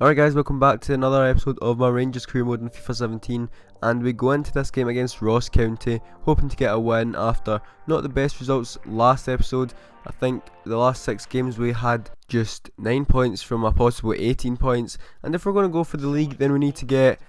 Alright guys, welcome back to another episode of my Rangers career mode in FIFA 17, and we go into this game against Ross County hoping to get a win after not the best results last episode. I think the last 6 games we had just 9 points from a possible 18 points, and if we're going to go for the league then we need to get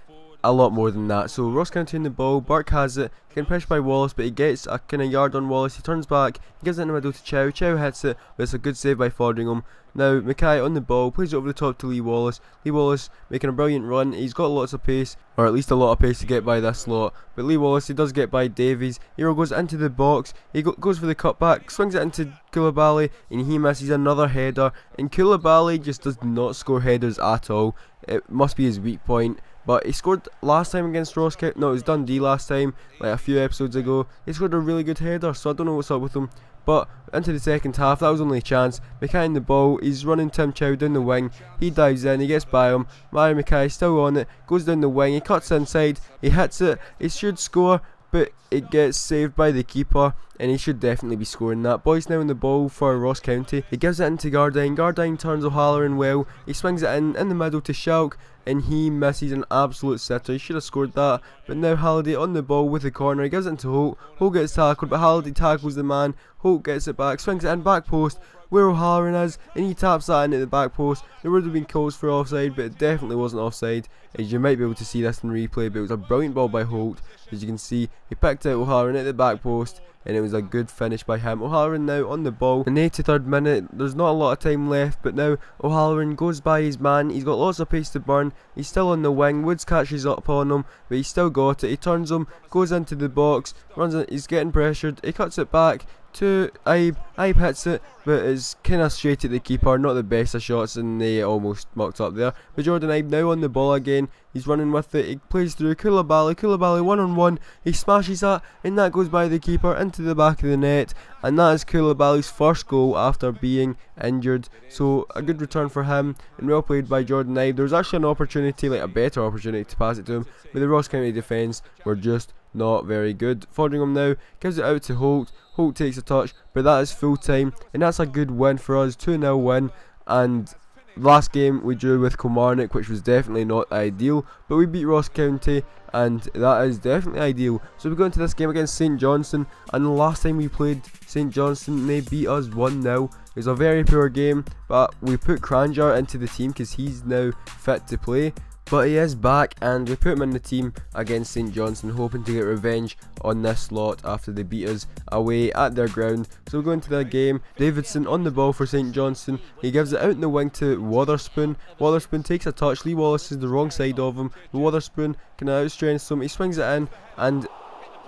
a lot more than that. So Ross County in the ball, Burke has it, getting pushed by Wallace, but he gets a kind of yard on Wallace. He turns back, he gives it in the middle to Chow. Chow hits it, but it's a good save by Fodringham. Now Mackay on the ball, plays it over the top to Lee Wallace. Lee Wallace making a brilliant run. He's got lots of pace, or at least a lot of pace to get by this lot. But Lee Wallace, he does get by Davies. Hero goes into the box, he goes for the cutback, swings it into Koulibaly, and he misses another header. And Koulibaly just does not score headers at all. It must be his weak point. But he scored last time against Ross County. No, it was Dundee last time, like a few episodes ago. He scored a really good header, so I don't know what's up with him. But into the second half, that was only a chance. Mackay in the ball, he's running Tim Chow down the wing. He dives in, he gets by him. Mario Mackay still on it, goes down the wing, he cuts inside, he hits it. He should score, but it gets saved by the keeper, and he should definitely be scoring that. Boyce now in the ball for Ross County. He gives it into Gardine. Gardine turns O'Halloran well. He swings it in the middle to Schalk, and he misses an absolute sitter. He should have scored that, but now Halliday on the ball with the corner. He gives it into Holt. Holt gets tackled, but Halliday tackles the man. Holt gets it back, swings it in, back post where O'Halloran is, and he taps that in at the back post. There would have been calls for offside, but it definitely wasn't offside, as you might be able to see this in replay. But it was a brilliant ball by Holt. As you can see, he picked out O'Halloran at the back post, and it was a good finish by him. O'Halloran now on the ball in the 83rd minute. There's not a lot of time left, but now O'Halloran goes by his man. He's got lots of pace to burn. He's still on the wing. Woods catches up on him, but he's still got it. He turns him, goes into the box, runs it. He's getting pressured. He cuts it back to Ibe. Ibe hits it, but it's kind of straight at the keeper. Not the best of shots, and they almost mucked up there. But Jordan Ibe now on the ball again. He's running with it. He plays through Koulibaly. Koulibaly 1-on-1. He smashes that, and that goes by the keeper into the back of the net. And that is Koulibaly's first goal after being injured. So a good return for him, and well played by Jordan Ibe. There was actually an opportunity, like a better opportunity, to pass it to him, but the Ross County defence were just not very good. Fodringham now gives it out to Holt. Holt takes a touch, but that is full time, and that's a good win for us. 2-0 win. And last game we drew with Kilmarnock, which was definitely not ideal, but we beat Ross County, and that is definitely ideal. So we go into this game against St Johnstone, and the last time we played St Johnstone they beat us 1-0. It was a very poor game, but we put Cranjar into the team because he's now fit to play. But he is back, and we put him in the team against St Johnstone, hoping to get revenge on this lot after they beat us away at their ground. So we go into the game. Davidson on the ball for St Johnstone. He gives it out in the wing to Wotherspoon. Wotherspoon takes a touch. Lee Wallace is the wrong side of him. Wotherspoon can outstrength him. He swings it in, and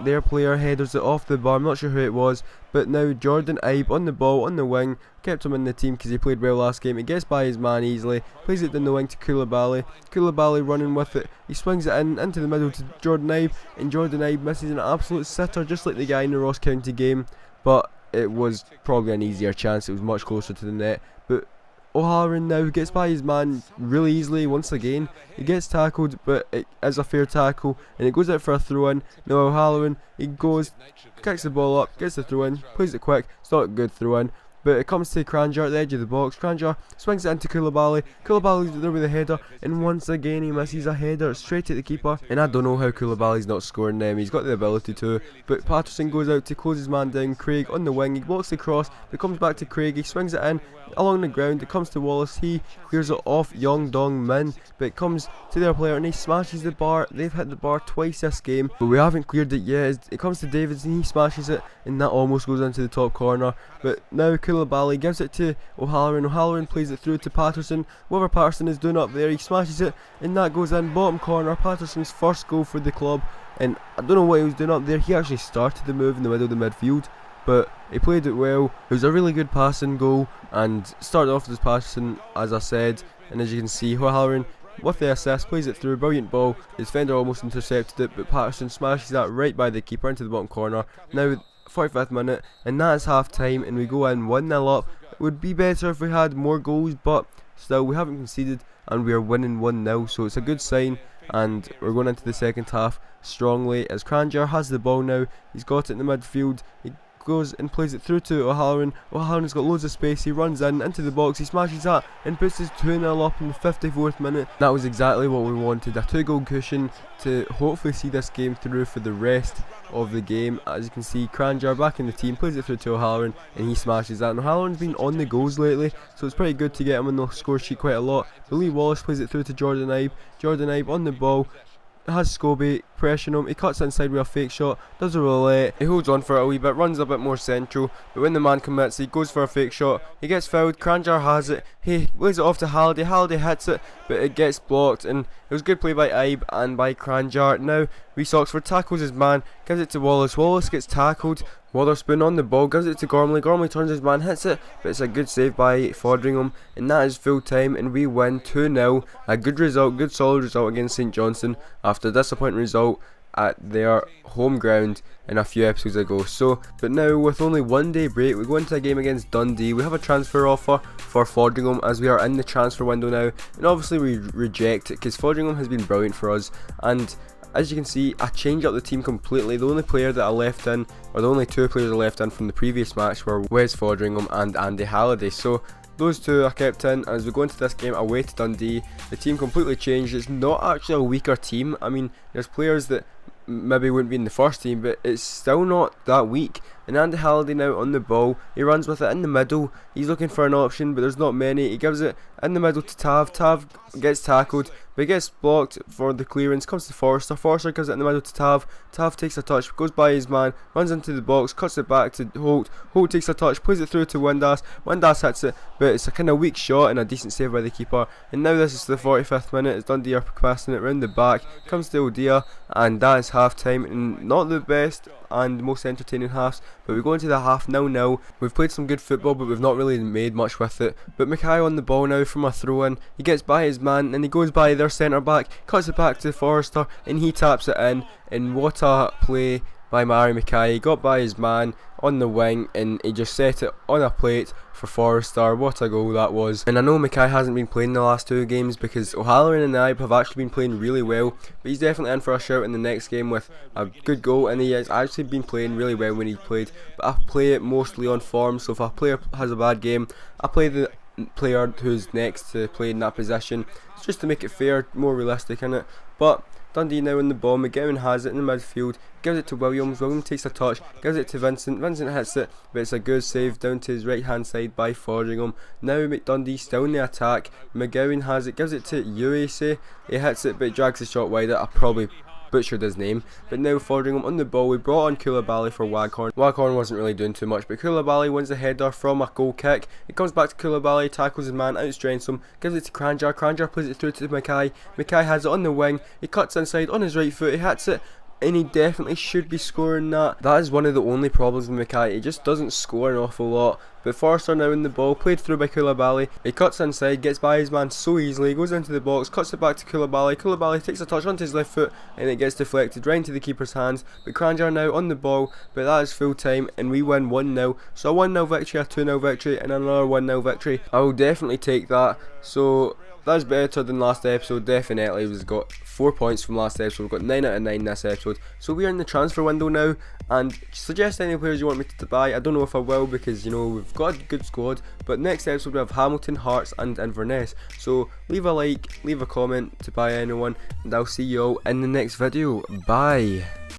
their player headers it off the bar. I'm not sure who it was, but now Jordan Ibe on the ball on the wing. Kept him in the team because he played well last game. He gets by his man easily, plays it down the wing to Koulibaly. Koulibaly running with it. He swings it in into the middle to Jordan Ibe, and Jordan Ibe misses an absolute sitter, just like the guy in the Ross County game. But it was probably an easier chance. It was much closer to the net. But O'Halloran now gets by his man really easily once again. He gets tackled, but it is a fair tackle, and it goes out for a throw in. Now O'Halloran, he goes, kicks the ball up, gets the throw in, plays it quick. It's not a good throw in, but it comes to Cranjar at the edge of the box. Cranjar swings it into Koulibaly. Koulibaly's there with a header, and once again he misses a header straight at the keeper. And I don't know how Koulibaly's not scoring them. He's got the ability to. But Patterson goes out to close his man down. Craig on the wing. He blocks the cross, but it comes back to Craig. He swings it in along the ground. It comes to Wallace. He clears it off Young Dong Min, but it comes to their player, and he smashes the bar. They've hit the bar twice this game, but we haven't cleared it yet. It comes to Davidson. He smashes it, and that almost goes into the top corner. But now Koulibaly gives it to O'Halloran. O'Halloran plays it through to Patterson. Whatever Patterson is doing up there, he smashes it, and that goes in bottom corner. Patterson's first goal for the club, and I don't know what he was doing up there. He actually started the move in the middle of the midfield, but he played it well. It was a really good passing goal, and started off as Patterson, as I said. And as you can see, O'Halloran with the assist plays it through. Brilliant ball. His defender almost intercepted it, but Patterson smashes that right by the keeper into the bottom corner. Now 45th minute, and that is half time, and we go in 1-0 up. It would be better if we had more goals, but still we haven't conceded, and we are winning 1-0, so it's a good sign. And we're going into the second half strongly as Cranjar has the ball now. He's got it in the midfield. He goes and plays it through to O'Halloran. O'Halloran's got loads of space, he runs into the box, he smashes that and puts his 2-0 up in the 54th minute. That was exactly what we wanted, a 2-goal cushion to hopefully see this game through for the rest of the game. As you can see, Cranjar back in the team, plays it through to O'Halloran and he smashes that. And O'Halloran's been on the goals lately, so it's pretty good to get him on the score sheet quite a lot. But Lee Wallace plays it through to Jordan Ibe. Jordan Ibe on the ball, has Scobie pressuring him, he cuts inside with a fake shot, does a roulette, he holds on for it a wee bit, runs a bit more central, but when the man commits he goes for a fake shot, he gets fouled, Cranjar has it, he lays it off to Halliday, Halliday hits it, but it gets blocked, and it was good play by Ibe and by Cranjar. Now Reece Oxford tackles his man, gives it to Wallace, Wallace gets tackled, Wotherspoon on the ball, gives it to Gormley, Gormley turns his man, hits it, but it's a good save by Foderingham, and that is full time and we win 2-0, a good result, good solid result against St Johnstone after a disappointing result at their home ground in a few episodes ago. But now with only 1 day break, we go into a game against Dundee. We have a transfer offer for Foderingham as we are in the transfer window now, and obviously we reject it because Foderingham has been brilliant for us, and as you can see, I changed up the team completely. The only player that I left in, or the only 2 players I left in from the previous match were Wes Foderingham and Andy Halliday. So those 2 are kept in. As we go into this game away to Dundee, the team completely changed. It's not actually a weaker team. I mean, there's players that maybe wouldn't be in the first team, but it's still not that weak. And Andy Halliday now on the ball, he runs with it in the middle, he's looking for an option but there's not many, he gives it in the middle to Tav, Tav gets tackled but gets blocked for the clearance, comes to Forrester, Forrester gives it in the middle to Tav, Tav takes a touch, goes by his man, runs into the box, cuts it back to Holt, Holt takes a touch, plays it through to Windass, Windass hits it but it's a kind of weak shot and a decent save by the keeper. And now this is the 45th minute, as Dundee are passing it round the back, comes to Odia, and that is half time, and not the best and most entertaining halves, but we go into the half 0-0. We've played some good football but we've not really made much with it. But Mackay on the ball now from a throw in, he gets by his man and he goes by their centre back, cuts it back to Forrester and he taps it in, and what a play by Mari Mackay. He got by his man on the wing and he just set it on a plate for Forrester. What a goal that was. And I know Mackay hasn't been playing the last 2 games because O'Halloran and Ibe have actually been playing really well, but he's definitely in for a shout in the next game with a good goal, and he has actually been playing really well when he played. But I play it mostly on form, so if a player has a bad game, I play the player who's next to play in that position. It's just to make it fair, more realistic innit. But Dundee now in the ball, McGowan has it in the midfield, gives it to Williams, Williams takes a touch, gives it to Vincent, Vincent hits it, but it's a good save down to his right hand side by Foderingham. Now Dundee still in the attack, McGowan has it, gives it to Uese, he hits it but he drags the shot wide. I probably butchered his name, but now Foderingham on the ball. We brought on Koulibaly for Waghorn. Waghorn wasn't really doing too much, but Koulibaly wins the header from a goal kick. It comes back to Koulibaly, tackles his man, outstrengths him, gives it to Cranjar, Cranjar plays it through to Mackay, Mackay has it on the wing, he cuts inside on his right foot, he hits it, and he definitely should be scoring that. That is one of the only problems with Mackay, he just doesn't score an awful lot. But Forrester now in the ball, played through by Koulibaly, he cuts inside, gets by his man so easily, goes into the box, cuts it back to Koulibaly, Koulibaly takes a touch onto his left foot and it gets deflected right into the keeper's hands. But Cranjar now on the ball, but that is full time and we win 1-0. So a 1-0 victory, a 2-0 victory and another 1-0 victory. I will definitely take that. So that's better than last episode, definitely. We've got 4 points from last episode, we've got 9 out of 9 this episode. So we are in the transfer window now, and suggest any players you want me to buy. I don't know if I will because, you know, we've got a good squad, but next episode we have Hamilton, Hearts and Inverness. So leave a like, leave a comment to buy anyone, and I'll see you all in the next video. Bye.